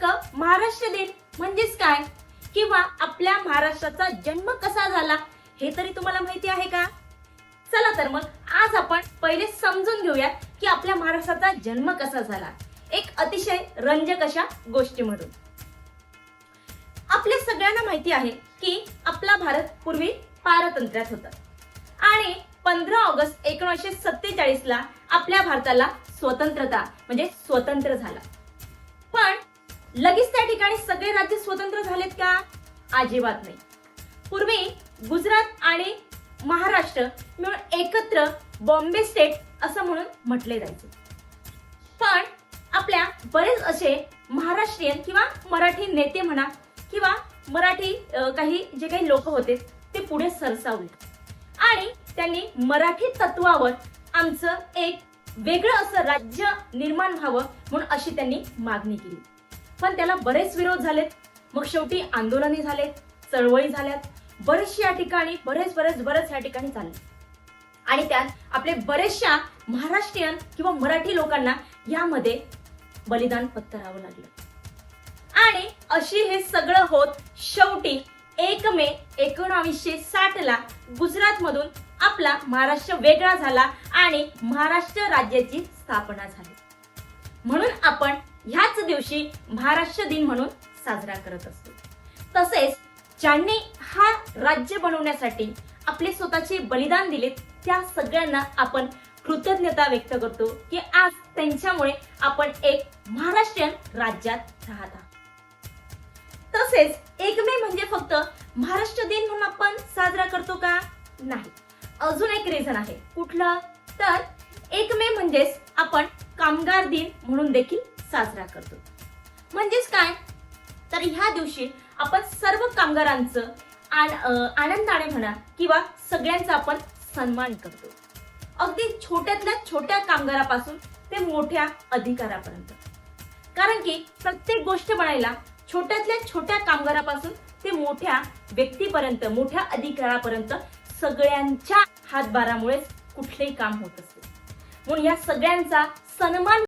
नेमकं महाराष्ट्र दिन म्हणजेच काय किंवा आपल्या महाराष्ट्राचा जन्म कसा झाला हे तरी तुम्हाला माहिती आहे का? चला तर मग आज आपण पहिले समजून घेऊयात की आपल्या महाराष्ट्राचा जन्म कसा झाला, एक अतिशय रंजक अशा गोष्टी म्हणून. आपल्या सगळ्यांना माहिती आहे की आपला भारत पूर्वी पारतंत्र्यात होता आणि 15 ऑगस्ट 1947 ला आपल्या भारताला स्वतंत्रता म्हणजे स्वतंत्र झाला. पण लगेच त्या ठिकाणी सगळे राज्य स्वतंत्र झालेत का? अजिबात नाही. पूर्वी गुजरात आणि महाराष्ट्र मिळून एकत्र बॉम्बे स्टेट असं म्हणून म्हटले जायचे. पण आपल्या बरेच असे महाराष्ट्रीयन किंवा मराठी नेते म्हणा किंवा मराठी काही लोक होते ते पुढे सरसावले आणि त्यांनी मराठी तत्वावर आमचं एक वेगळं असं राज्य निर्माण व्हावं म्हणून अशी त्यांनी मागणी केली. पण त्याला बरेच विरोध झालेत. मग शेवटी आंदोलने झालेत, चळवळी झाल्यात, बरेचशा या ठिकाणी बरेच या ठिकाणी चालले आणि त्यात आपले बरेचशा महाराष्ट्रीयन किंवा मराठी लोकांना यामध्ये बलिदान पत्करावं लागलं. आणि अशी हे सगळं होत शेवटी 1 मे 1960 ला गुजरात मधून आपला महाराष्ट्र वेगळा झाला आणि महाराष्ट्र राज्याची स्थापना झाली. म्हणून आपण ह्याच दिवशी महाराष्ट्र दिन म्हणून साजरा करत असतो. तसेच ज्यांनी हा राज्य बनवण्यासाठी आपले स्वतःचे बलिदान दिले त्या सगळ्यांना आपण कृतज्ञता व्यक्त करतो की आज त्यांच्यामुळे आपण एक महाराष्ट्रीयन राज्यात राहत आहोत. तसेच 1 मे म्हणजे फक्त महाराष्ट्र दिन म्हणून आपण साजरा करतो का? नाही. अजून एक रिझन आहे. कुठलं? तर 1 मे म्हणजेच आपण कामगार दिन म्हणून देखील साजरा करतो. म्हणजेच काय? तर ह्या दिवशी आपण सर्व कामगारांचं आनंदाने म्हणा किंवा सगळ्यांचा आपण सन्मान करतो. अगदी छोट्यातल्या छोट्या कामगारापासून ते मोठ्या अधिकारापर्यंत. कारण की प्रत्येक गोष्ट बनायला छोट्यातल्या छोट्या कामगारापासून ते मोठ्या व्यक्तीपर्यंत, मोठ्या अधिकारापर्यंत सगळ्यांच्या हातभारामुळे कुठलेही काम होत असते. म्हणून या सगळ्यांचा सन्मान